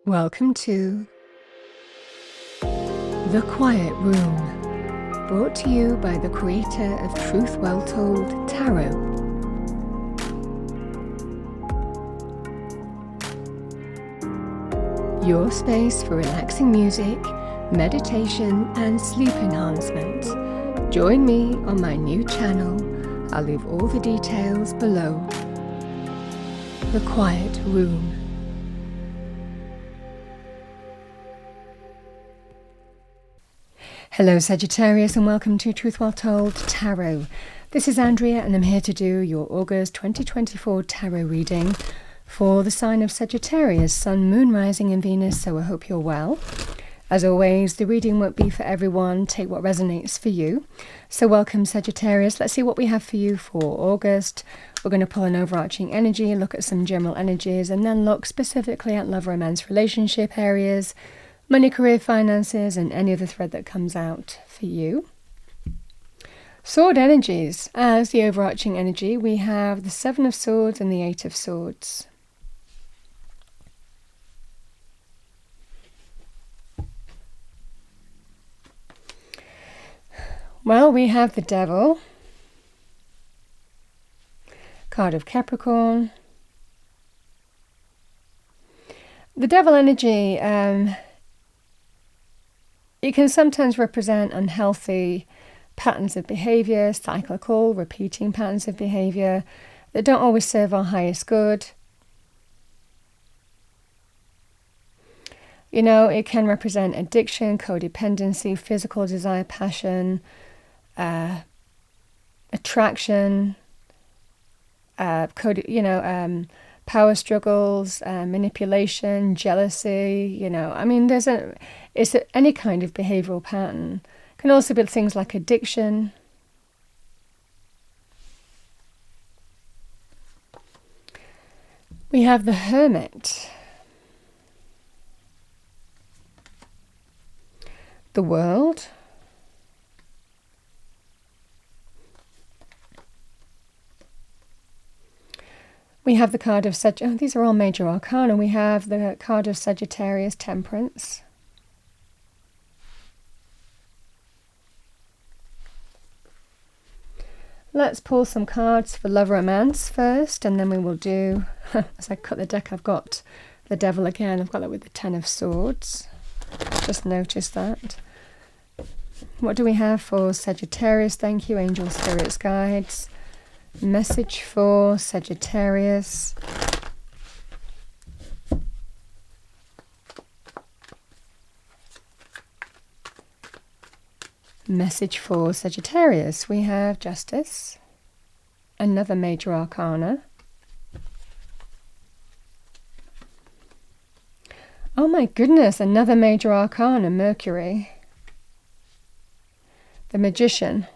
Welcome to The Quiet Room, brought to you by the creator of Truth Well Told Tarot. Your space for relaxing music, meditation and sleep enhancement. Join me on my new channel. I'll leave all the details below. The Quiet Room. Hello Sagittarius and welcome to Truth Well Told Tarot. This is Andrea and I'm here to do your August 2024 tarot reading for the sign of Sagittarius, Sun, Moon, Rising and Venus, so I hope you're well. As always, the reading won't be for everyone, take what resonates for you. So welcome Sagittarius, let's see what we have for you for August. We're going to pull an overarching energy, look at some general energies and then look specifically at love, romance, relationship areas, money, career, finances, and any other thread that comes out for you. Sword energies. As the overarching energy, we have the Seven of Swords and the Eight of Swords. Well, we have the Devil, card of Capricorn. The Devil energy, it can sometimes represent unhealthy patterns of behavior, cyclical, repeating patterns of behavior that don't always serve our highest good. You know, it can represent addiction, codependency, physical desire, passion, attraction, power struggles, manipulation, jealousy, I mean, it's any kind of behavioral pattern. It can also be things like addiction. We have the Hermit, the World, we have the card of these are all major arcana. We have the card of Sagittarius, Temperance. Let's pull some cards for love, romance first, and then we will do, as I cut the deck, I've got the Devil again. I've got that with the Ten of Swords. Just noticed that. What do we have for Sagittarius? Thank you, angel, spirits, guides. Message for Sagittarius. Message for Sagittarius. We have Justice, another major arcana. Oh my goodness, another major arcana, Mercury. The Magician.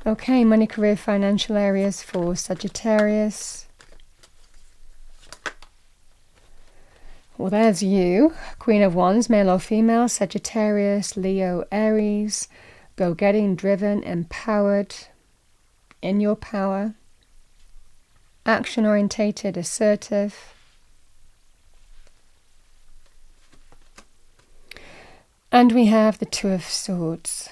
Okay, money, career, financial areas for Sagittarius. Well, there's you, Queen of Wands, male or female, Sagittarius, Leo, Aries, go-getting, driven, empowered, in your power, action-orientated, assertive. And we have the Two of Swords.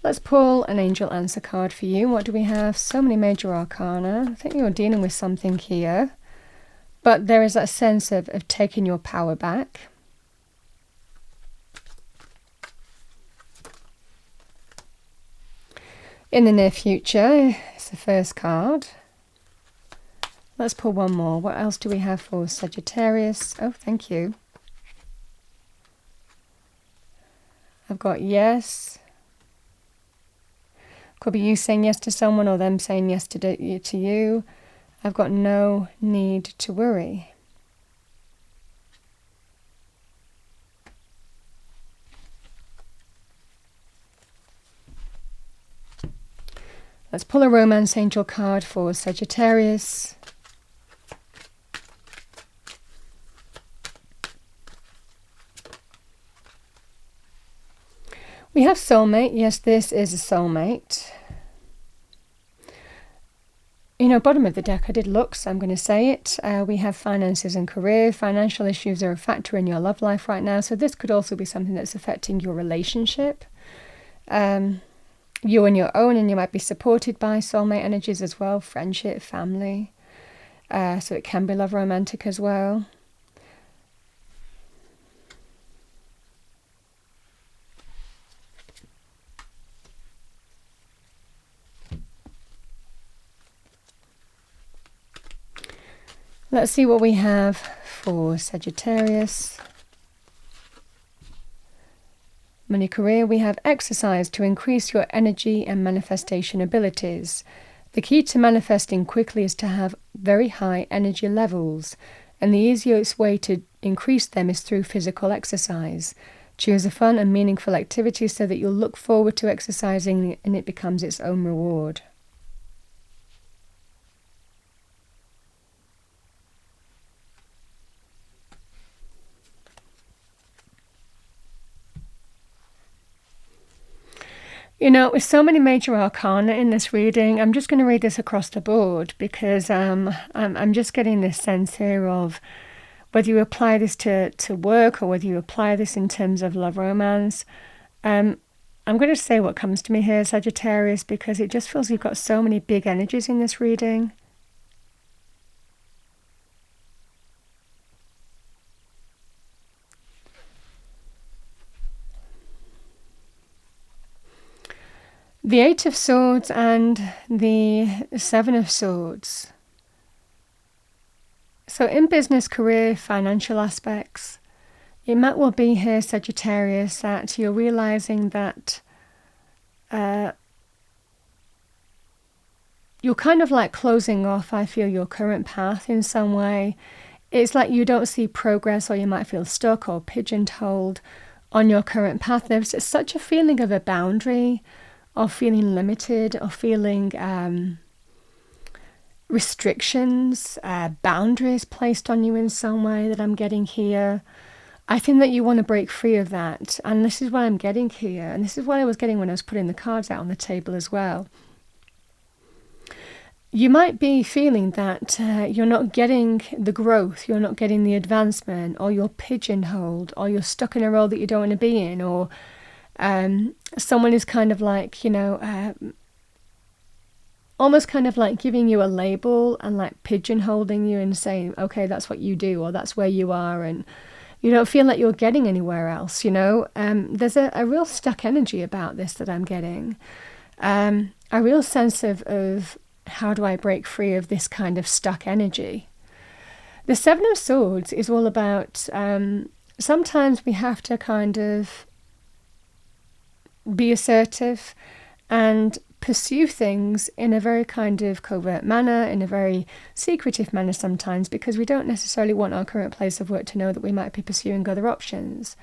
Let's pull an angel answer card for you. What do we have? So many major arcana. I think you're dealing with something here. But there is that sense of taking your power back. In the near future, it's the first card. Let's pull one more. What else do we have for Sagittarius? Oh, thank you. I've got yes. Could be you saying yes to someone or them saying yes to you. I've got no need to worry. Let's pull a romance angel card for Sagittarius. We have soulmate. Yes, this is a soulmate. You know, bottom of the deck, I did look, so I'm going to say it. We have finances and career. Financial issues are a factor in your love life right now. So this could also be something that's affecting your relationship. You on your own, and you might be supported by soulmate energies as well. Friendship, family. So it can be love romantic as well. Let's see what we have for Sagittarius. Money, career, we have exercise to increase your energy and manifestation abilities. The key to manifesting quickly is to have very high energy levels, and the easiest way to increase them is through physical exercise. Choose a fun and meaningful activity so that you'll look forward to exercising and it becomes its own reward. You know, with so many major arcana in this reading, I'm just going to read this across the board because I'm just getting this sense here of whether you apply this to work or whether you apply this in terms of love romance. I'm going to say what comes to me here, Sagittarius, because it just feels you've got so many big energies in this reading. The Eight of Swords and the Seven of Swords. So in business, career, financial aspects, it might well be here, Sagittarius, that you're realizing that you're kind of like closing off, I feel, your current path in some way. It's like you don't see progress, or you might feel stuck or pigeonholed on your current path. There's such a feeling of a boundary, of feeling limited, of feeling restrictions, boundaries placed on you in some way that I'm getting here. I think that you want to break free of that. And this is what I'm getting here. And this is what I was getting when I was putting the cards out on the table as well. You might be feeling that you're not getting the growth, you're not getting the advancement, or you're pigeonholed, or you're stuck in a role that you don't want to be in, or someone is kind of like, you know, almost kind of like giving you a label and like pigeonholing you and saying, okay, that's what you do, or that's where you are, and you don't feel like you're getting anywhere else, you know. There's a real stuck energy about this that I'm getting. A real sense of how do I break free of this kind of stuck energy. The Seven of Swords is all about sometimes we have to kind of be assertive and pursue things in a very kind of covert manner, in a very secretive manner sometimes, because we don't necessarily want our current place of work to know that we might be pursuing other options.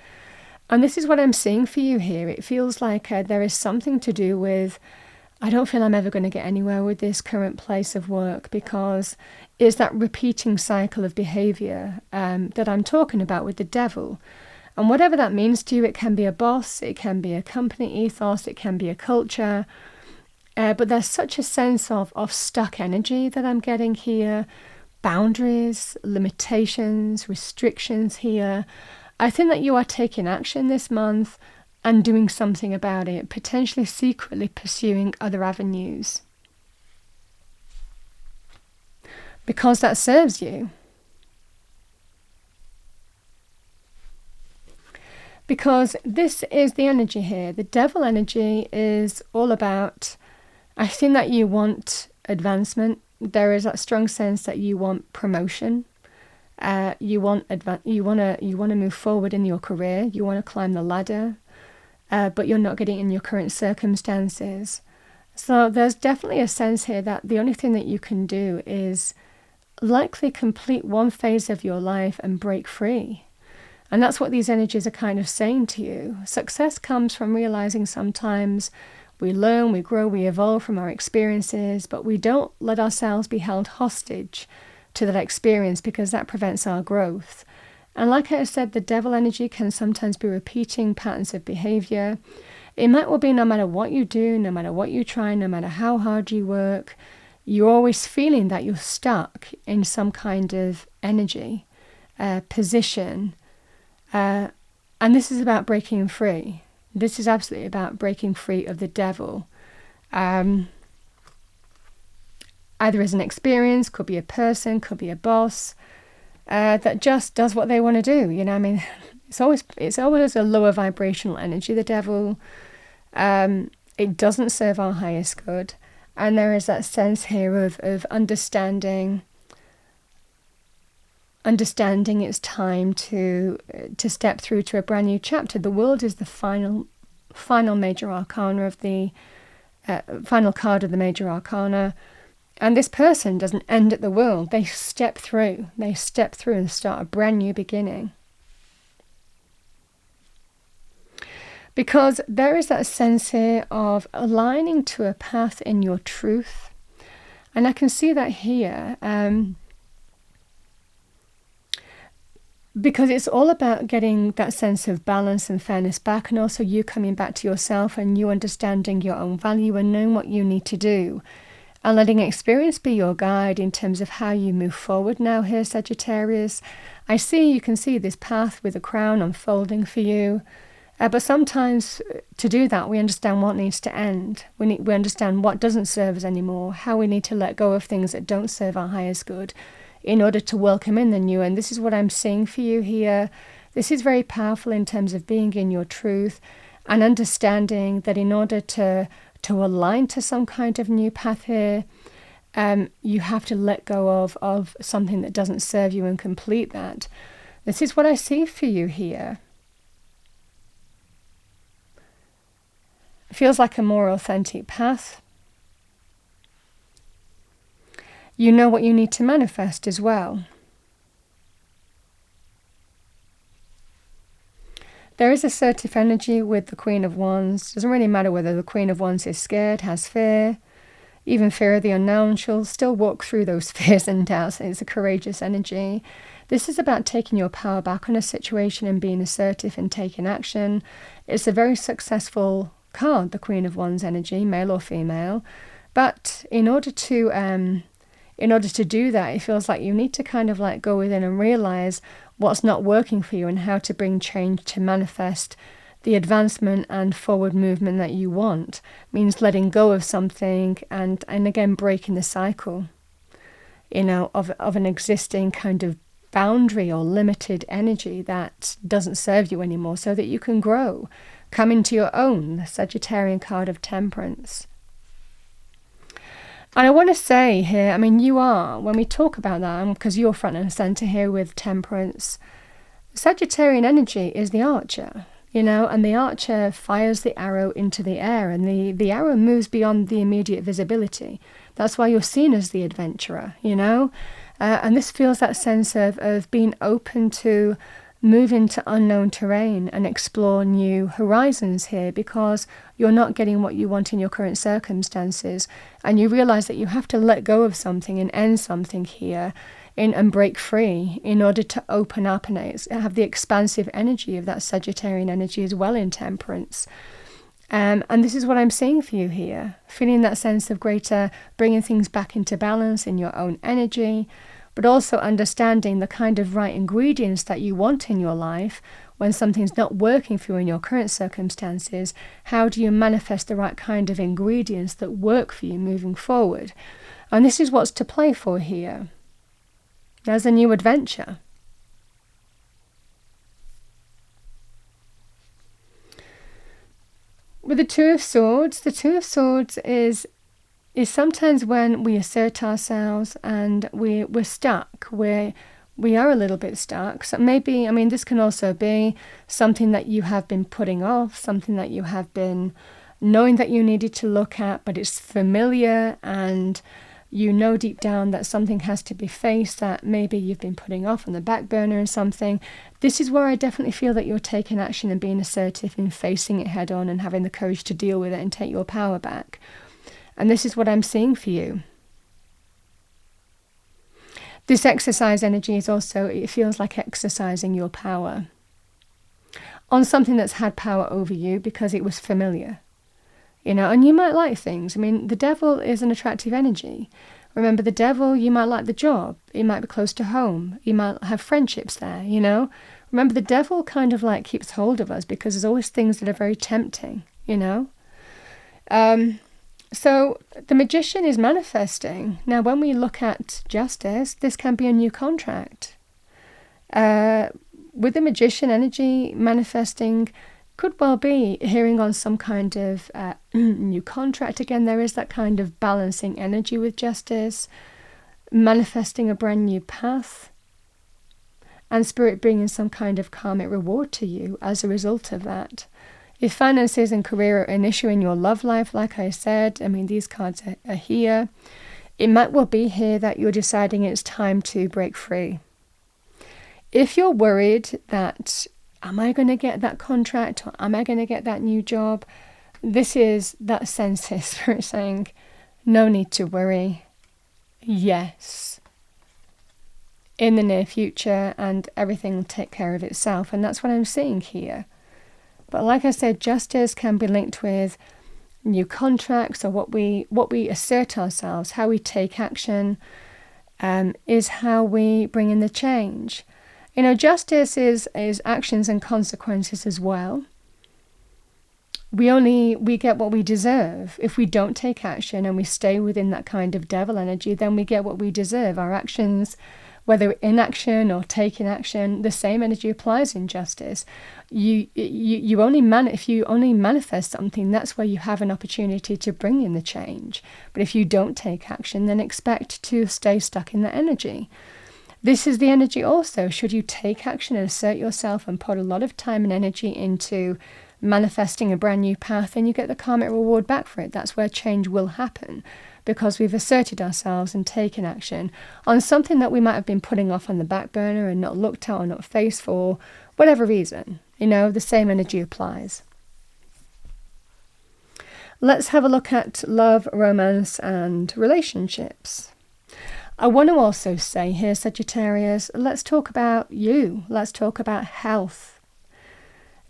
And this is what I'm seeing for you here. It feels like there is something to do with, I don't feel I'm ever going to get anywhere with this current place of work, because it's that repeating cycle of behavior that I'm talking about with the devil. And whatever that means to you, it can be a boss, it can be a company ethos, it can be a culture. But there's such a sense of stuck energy that I'm getting here. Boundaries, limitations, restrictions here. I think that you are taking action this month and doing something about it, potentially secretly pursuing other avenues, because that serves you. Because this is the energy here. The devil energy is all about, I think that you want advancement. There is that strong sense that you want promotion. You want to move forward in your career. You want to climb the ladder, but you're not getting in your current circumstances. So there's definitely a sense here that the only thing that you can do is likely complete one phase of your life and break free. And that's what these energies are kind of saying to you. Success comes from realizing sometimes we learn, we grow, we evolve from our experiences, but we don't let ourselves be held hostage to that experience, because that prevents our growth. And like I said, the devil energy can sometimes be repeating patterns of behavior. It might well be no matter what you do, no matter what you try, no matter how hard you work, you're always feeling that you're stuck in some kind of energy, position. And this is about breaking free. This is absolutely about breaking free of the devil. Either as an experience, could be a person, could be a boss, that just does what they want to do. You know, I mean, it's always a lower vibrational energy, the devil. It doesn't serve our highest good. And there is that sense here of understanding it's time to step through to a brand new chapter. The World is the final major arcana of the final card of the major arcana. And this person doesn't end at the World. They step through and start a brand new beginning. Because there is that sense here of aligning to a path in your truth. And I can see that here. Because it's all about getting that sense of balance and fairness back, and also you coming back to yourself and you understanding your own value and knowing what you need to do. And letting experience be your guide in terms of how you move forward now here, Sagittarius. You can see this path with a crown unfolding for you. But sometimes to do that, we understand what needs to end. We understand what doesn't serve us anymore, how we need to let go of things that don't serve our highest good in order to welcome in the new. And this is what I'm seeing for you here. This is very powerful in terms of being in your truth and understanding that in order to align to some kind of new path here, you have to let go of something that doesn't serve you and complete that. This is what I see for you here. It feels like a more authentic path. You know what you need to manifest as well. There is assertive energy with the Queen of Wands. Doesn't really matter whether the Queen of Wands is scared, has fear, even fear of the unknown. She'll still walk through those fears and doubts. It's a courageous energy. This is about taking your power back on a situation and being assertive and taking action. It's a very successful card, the Queen of Wands energy, male or female. But in order to do that, it feels like you need to kind of like go within and realize what's not working for you and how to bring change to manifest the advancement and forward movement that you want. It means letting go of something and again breaking the cycle, of an existing kind of boundary or limited energy that doesn't serve you anymore, so that you can grow, come into your own, the Sagittarian card of Temperance. And I want to say here, you are, when we talk about that, because you're front and center here with Temperance, Sagittarian energy is the archer, and the archer fires the arrow into the air, and the arrow moves beyond the immediate visibility. That's why you're seen as the adventurer, and this feels that sense of being open to move into unknown terrain and explore new horizons here, because you're not getting what you want in your current circumstances, and you realize that you have to let go of something and end something here and break free in order to open up and have the expansive energy of that Sagittarian energy as well in Temperance. And this is what I'm seeing for you here, feeling that sense of greater bringing things back into balance in your own energy, but also understanding the kind of right ingredients that you want in your life when something's not working for you in your current circumstances. How do you manifest the right kind of ingredients that work for you moving forward? And this is what's to play for here. There's a new adventure. With the Two of Swords is sometimes when we assert ourselves and we're stuck, we are a little bit stuck. So maybe, this can also be something that you have been putting off, something that you have been knowing that you needed to look at, but it's familiar and deep down that something has to be faced that maybe you've been putting off on the back burner or something. This is where I definitely feel that you're taking action and being assertive and facing it head on and having the courage to deal with it and take your power back. And this is what I'm seeing for you. This exercise energy is also, it feels like exercising your power on something that's had power over you because it was familiar, and you might like things. I mean, the devil is an attractive energy. Remember, the devil, you might like the job. It might be close to home. You might have friendships there, Remember, the devil kind of like keeps hold of us because there's always things that are very tempting, So the magician is manifesting. Now, when we look at justice, this can be a new contract. With the magician energy, manifesting could well be hearing on some kind of new contract. Again, there is that kind of balancing energy with justice, manifesting a brand new path, and spirit bringing some kind of karmic reward to you as a result of that. If finances and career are an issue in your love life, like I said, these cards are here. It might well be here that you're deciding it's time to break free. If you're worried that, am I going to get that contract or am I going to get that new job? This is that sense here, spirit saying, no need to worry. Yes. In the near future, and everything will take care of itself. And that's what I'm seeing here. But like I said, justice can be linked with new contracts, or what we assert ourselves, how we take action, is how we bring in the change. Justice is actions and consequences as well. We get what we deserve. If we don't take action and we stay within that kind of devil energy, then we get what we deserve. Our actions, whether inaction or taking action, the same energy applies in justice. If you only manifest something, that's where you have an opportunity to bring in the change. But if you don't take action, then expect to stay stuck in that energy. This is the energy also. Should you take action and assert yourself and put a lot of time and energy into manifesting a brand new path, then you get the karmic reward back for it. That's where change will happen, because we've asserted ourselves and taken action on something that we might have been putting off on the back burner and not looked at or not faced for whatever reason. The same energy applies. Let's have a look at love, romance, and relationships. I want to also say here, Sagittarius, let's talk about you. Let's talk about health.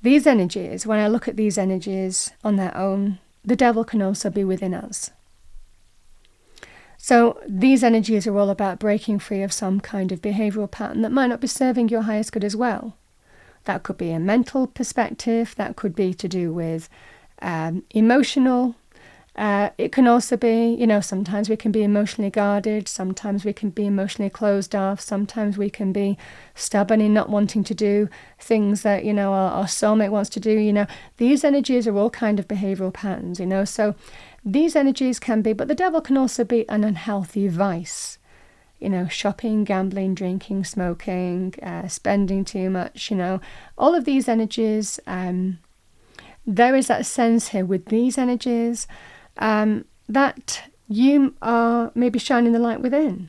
These energies, when I look at these energies on their own, the devil can also be within us. So these energies are all about breaking free of some kind of behavioral pattern that might not be serving your highest good as well. That could be a mental perspective. That could be to do with emotional. It can also be, sometimes we can be emotionally guarded. Sometimes we can be emotionally closed off. Sometimes we can be stubborn in not wanting to do things that, our soulmate wants to do. These energies are all kind of behavioral patterns, So these energies can be, but the devil can also be an unhealthy vice. Shopping, gambling, drinking, smoking, spending too much, all of these energies. There is that sense here with these energies that you are maybe shining the light within.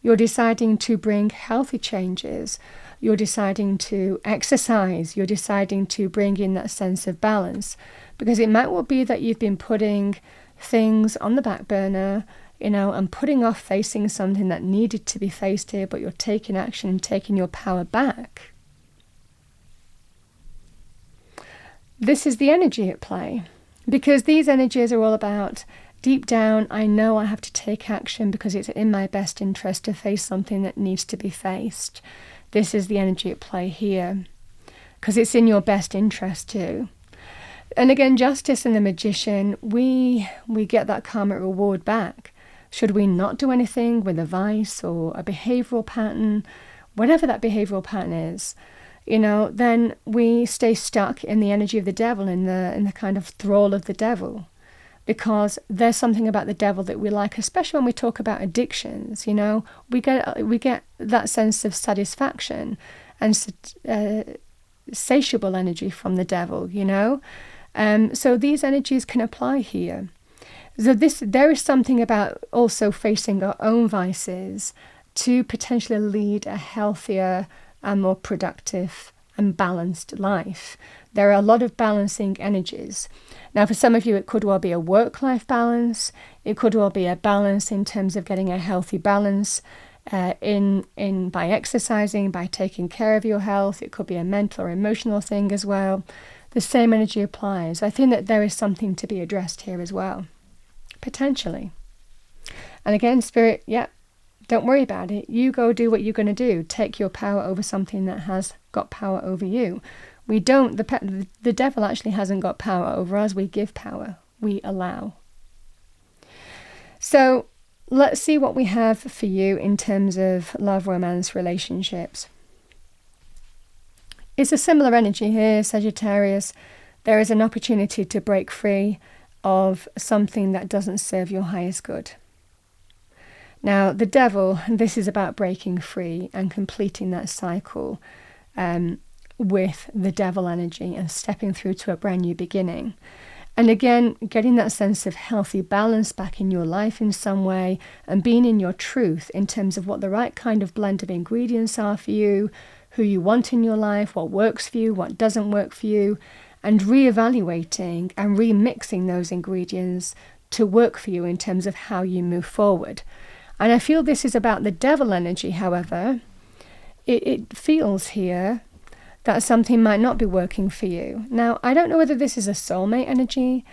You're deciding to bring healthy changes. You're deciding to exercise. You're deciding to bring in that sense of balance. Because it might well be that you've been putting things on the back burner, and putting off facing something that needed to be faced here, but you're taking action and taking your power back. This is the energy at play, because these energies are all about, deep down, I know I have to take action because it's in my best interest to face something that needs to be faced. This is the energy at play here, because it's in your best interest too. And again, justice and the magician, we get that karmic reward back. Should we not do anything with a vice or a behavioral pattern, whatever that behavioral pattern is, then we stay stuck in the energy of the devil, in the kind of thrall of the devil, because there's something about the devil that we like, especially when we talk about addictions. We get that sense of satisfaction and satiable energy from the devil. So these energies can apply here. So there is something about also facing our own vices to potentially lead a healthier and more productive and balanced life. There are a lot of balancing energies. Now, for some of you, it could well be a work-life balance. It could well be a balance in terms of getting a healthy balance in by exercising, by taking care of your health. It could be a mental or emotional thing as well. The same energy applies. I think that there is something to be addressed here as well, potentially. And again, Spirit, don't worry about it. You go do what you're going to do. Take your power over something that has got power over you. We don't, the devil actually hasn't got power over us. We give power. We allow. So let's see what we have for you in terms of love, romance, relationships. It's a similar energy here, Sagittarius. There is an opportunity to break free of something that doesn't serve your highest good. Now, the devil, this is about breaking free and completing that cycle with the devil energy and stepping through to a brand new beginning. And again, getting that sense of healthy balance back in your life in some way and being in your truth in terms of what the right kind of blend of ingredients are for you, who you want in your life, what works for you, what doesn't work for you, and reevaluating and remixing those ingredients to work for you in terms of how you move forward. And I feel this is about the devil energy, however. It feels here that something might not be working for you. Now, I don't know whether this is a soulmate energy.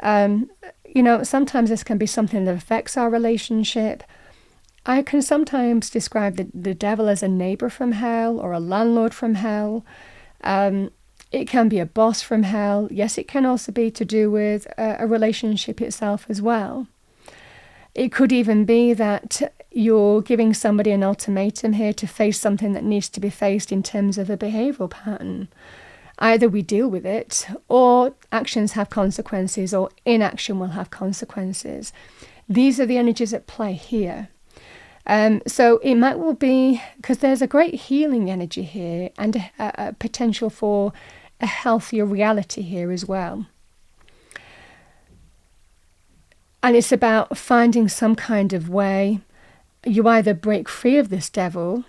Sometimes this can be something that affects our relationship. I can sometimes describe the devil as a neighbor from hell or a landlord from hell. It can be a boss from hell. Yes, it can also be to do with a relationship itself as well. It could even be that you're giving somebody an ultimatum here to face something that needs to be faced in terms of a behavioural pattern. Either we deal with it, or actions have consequences, or inaction will have consequences. These are the energies at play here. So it might well be, because there's a great healing energy here and a potential for a healthier reality here as well. And it's about finding some kind of way. You either break free of this devil,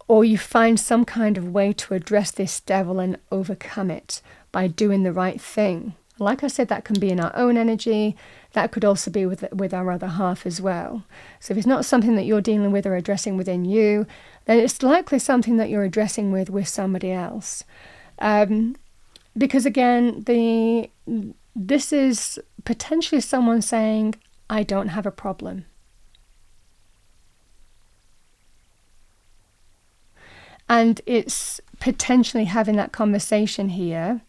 or you find some kind of way to address this devil and overcome it by doing the right thing. Like I said, that can be in our own energy. That could also be with our other half as well. So if it's not something that you're dealing with or addressing within you, then it's likely something that you're addressing with somebody else. Because again, this is potentially someone saying, I don't have a problem. And it's potentially having that conversation here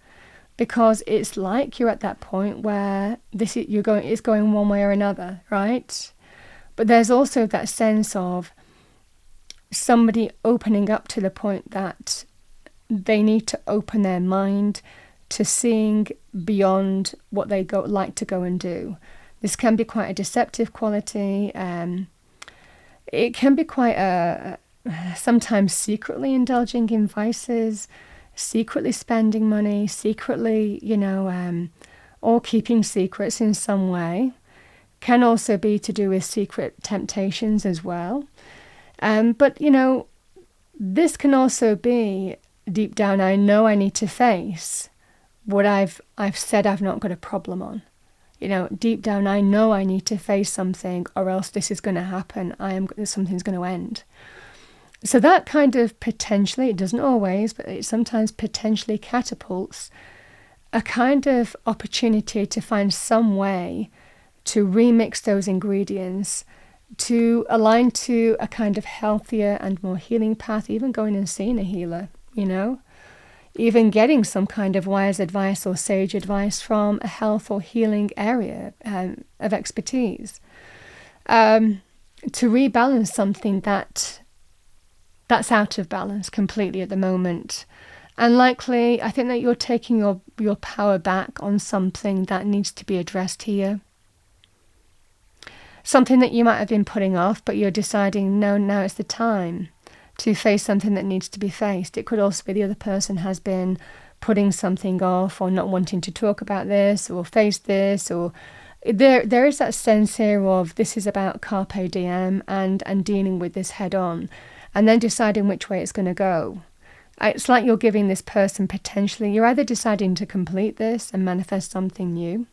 because it's like you're at that point where it's going one way or another, right? But there's also that sense of somebody opening up to the point that they need to open their mind to seeing beyond what they like to go and do. This can be quite a deceptive quality. It can be quite sometimes secretly indulging in vices, secretly spending money, secretly, or keeping secrets in some way. Can also be to do with secret temptations as well. But this can also be deep down, I know I need to face what I've said I've not got a problem on. Deep down, I know I need to face something, or else this is going to happen. Something's going to end. So that kind of potentially, it doesn't always, but it sometimes potentially catapults a kind of opportunity to find some way to remix those ingredients, to align to a kind of healthier and more healing path, even going and seeing a healer, even getting some kind of wise advice or sage advice from a health or healing area of expertise, to rebalance something that's out of balance completely at the moment. And likely, I think that you're taking your power back on something that needs to be addressed here. Something that you might have been putting off, but you're deciding, no, now it's the time to face something that needs to be faced. It could also be the other person has been putting something off or not wanting to talk about this or face this, or there is that sense here of this is about carpe diem and dealing with this head on and then deciding which way it's going to go. It's like you're giving this person potentially, you're either deciding to complete this and manifest something new,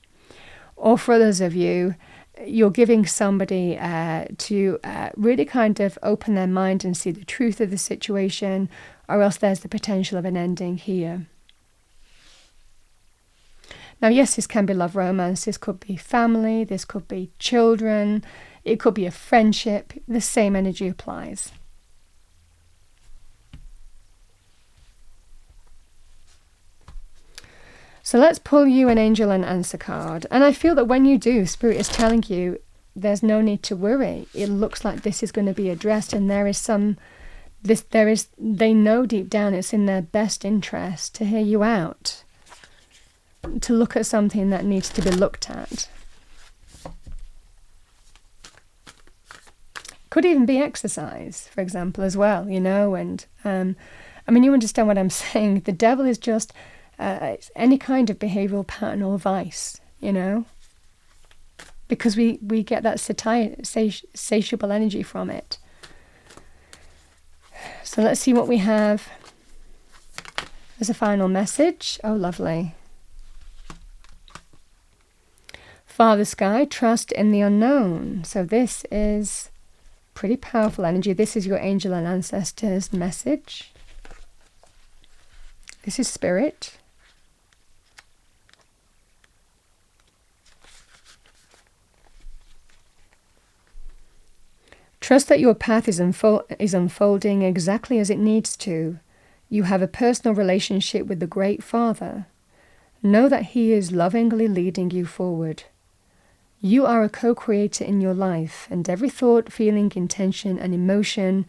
or for others of you, you're giving somebody to really kind of open their mind and see the truth of the situation, or else there's the potential of an ending here. Now, yes, this can be love romance, this could be family, this could be children, it could be a friendship. The same energy applies. So let's pull you an angel and answer card. And I feel that when you do, Spirit is telling you there's no need to worry. It looks like this is going to be addressed, and they know deep down it's in their best interest to hear you out, to look at something that needs to be looked at. Could even be exercise, for example, as well, and you understand what I'm saying. The devil is just any kind of behavioral pattern or vice, because we get that satiable energy from it. So let's see what we have as a final message. Oh, lovely. Father Sky, trust in the unknown. So this is pretty powerful energy. This is your angel and ancestors message. This is Spirit. Trust that your path is unfolding exactly as it needs to. You have a personal relationship with the Great Father. Know that He is lovingly leading you forward. You are a co-creator in your life, and every thought, feeling, intention, and emotion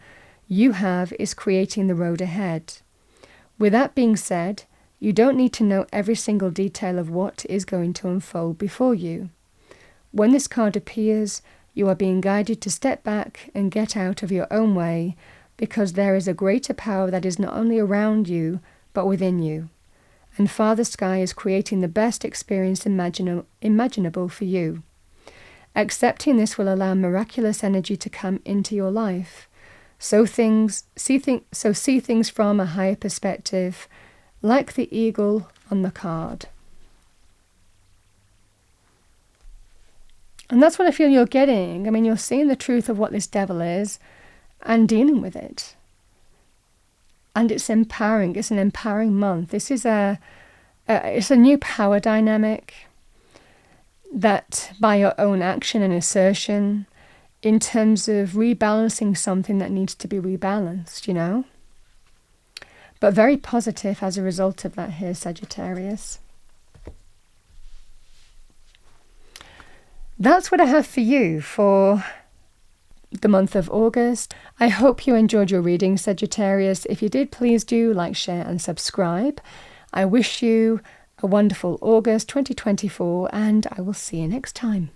you have is creating the road ahead. With that being said, you don't need to know every single detail of what is going to unfold before you. When this card appears, you are being guided to step back and get out of your own way, because there is a greater power that is not only around you, but within you. And Father Sky is creating the best experience imaginable for you. Accepting this will allow miraculous energy to come into your life. So see things from a higher perspective, like the eagle on the card. And that's what I feel you're getting. You're seeing the truth of what this devil is and dealing with it. And it's empowering. It's an empowering month. This is it's a new power dynamic that by your own action and assertion, in terms of rebalancing something that needs to be rebalanced, But very positive as a result of that here, Sagittarius. That's what I have for you for the month of August. I hope you enjoyed your reading, Sagittarius. If you did, please do like, share and subscribe. I wish you a wonderful August 2024, and I will see you next time.